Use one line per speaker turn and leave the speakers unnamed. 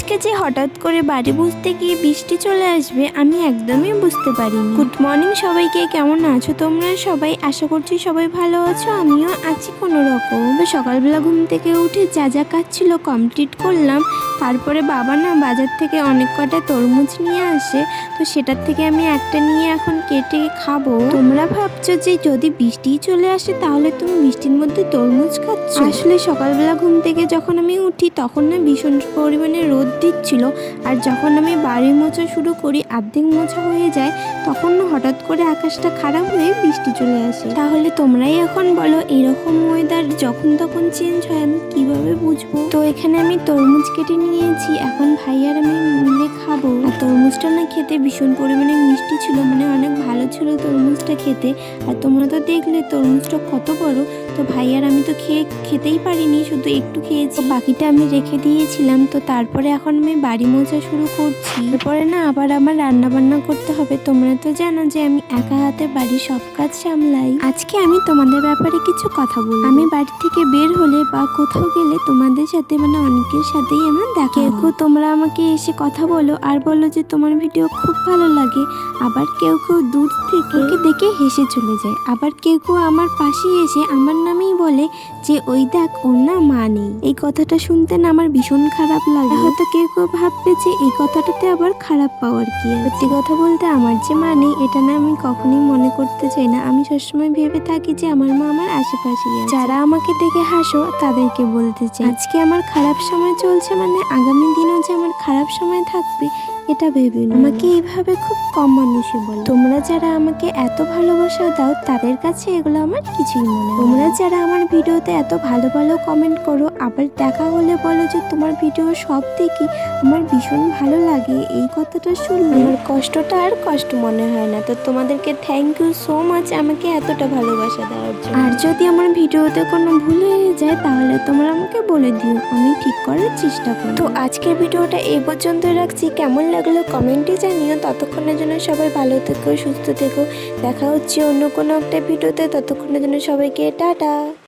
আজকে যে হঠাৎ করে বাড়ি বুঝতে গিয়ে বৃষ্টি চলে আসবে আমি একদমই বুঝতে পারিনি। গুড মর্নিং সবাইকে, কেমন আছো তোমরা সবাই? আশা করছি সবাই ভালো আছো, আমিও আছি কোনো রকম। সকালবেলা ঘুম থেকে উঠে যা যা কাজ ছিল কমপ্লিট করলাম। তারপরে বাবা না বাজার থেকে অনেক কটা তরমুজ নিয়ে আসে, তো সেটার থেকে আমি একটা নিয়ে এখন কেটে খাবো। তোমরা ভাবছো যে যদি বৃষ্টি চলে আসে তাহলে তুমি বৃষ্টির মধ্যে তরমুজ খাচ্ছ? আসলে সকালবেলা ঘুম থেকে যখন আমি উঠি তখন না ভীষণ পরিমাণে রোদ দিচ্ছিল, আর যখন আমি বাড়ি মোছা শুরু করি অর্ধেক মোছা হয়ে যায় তখন না হঠাৎ করে আকাশটা খারাপ হয়ে বৃষ্টি চলে আসে। তাহলে তোমরাই এখন বলো এরকম ওয়েদার যখন তখন চেঞ্জ হয় আমি কিভাবে বুঝবো? তো এখানে আমি তরমুজ কেটে নিয়েছি, এখন ভাই আর আমি মিলে খাবো। আর তরমুজটা না খেতে ভীষণ পরিমাণে মিষ্টি ছিল, মানে অনেক ভালো ছিল তরমুজটা খেতে। আর তোমরা তো দেখলে তরমুজটা কত বড়। তো ভাই আর আমি তো খেতেই পারিনি, শুধু একটু খেয়েছি, বাকিটা আমি রেখে দিয়েছিলাম। তো তারপরে এখন আমি বাড়ি মোছা শুরু করছি। তারপরে না আবার আমার রান্না বান্না করতে হবে। তোমরা তো জানো যে আমি একা হাতে বাড়ির সব কাজ সামলাই। আজকে আমি তোমাদের ব্যাপারে কিছু কথা বলবো। আমি বাড়ি থেকে বের হলে বা কোথাও গেলে তোমাদের সাথে মানে অনেকের সাথেই আমার দেখা হয়। তোমরা আমাকে এসে কথা বলো আর বলো যে তোমার ভিডিও খুব ভালো লাগে, আবার কেউ কেউ দূর থেকে দেখে হেসে চলে যায়, আবার কেউ কেউ আমার পাশে এসে আমার নামেই বলে যে ওই দেখ ওর না মা নেই। এই কথাটা শুনতে না আমার ভীষণ খারাপ লাগে। হয়তো কেউ কেউ ভাববে যে এই কথাটাতে আবার খারাপ পাওয়ার কি। সত্যি কথা বলতে আমার যে মা নেই এটা না আমি কখনোই মনে করতে চাই না। আমি সবসময় ভেবে থাকি যে আমার মা আমার আশেপাশেই আছে। যারা আমাকে দেখে হাসো তাদেরকে বলতে চাই আজকে আমার খারাপ সময় চলছে, মানে আগামী দিনও যে আমার খারাপ সময় থাকবে এটা ভেবে না। আমাকে এইভাবে খুব কম মানুষই বলে। তোমরা যারা আমাকে এত ভালোবাসা দাও তাদের কাছে এগুলো আমার কিছুই মনে হয় না। তোমরা যারা আমার ভিডিওতে এত ভালো ভালো কমেন্ট করো, আবার দেখা হলে বলো যে তোমার ভিডিও সব দেখি আমার ভীষণ ভালো লাগে, এই কথাটা শুনলে আমার কষ্টটা আর কষ্ট মনে হয় না। তো তোমাদেরকে থ্যাংক ইউ সো মাচ আমাকে এতটা ভালোবাসা দেওয়ার জন্য। আর যদি আমার ভিডিওতে কোনো ভুল হয়ে যায় তাহলে তোমরা আমাকে বলে দিও, আমি ঠিক করার চেষ্টা করব। তো আজকের ভিডিওটা এই পর্যন্ত রাখছি, কেমন লাগলো কমেন্টে জানিও। ততক্ষণের জন্য সবাই ভালো থেকো, সুস্থ থেকো। দেখা হচ্ছে অন্য কোনো একটা ভিডিওতে, ততক্ষণের জন্য সবাইকে টাটা।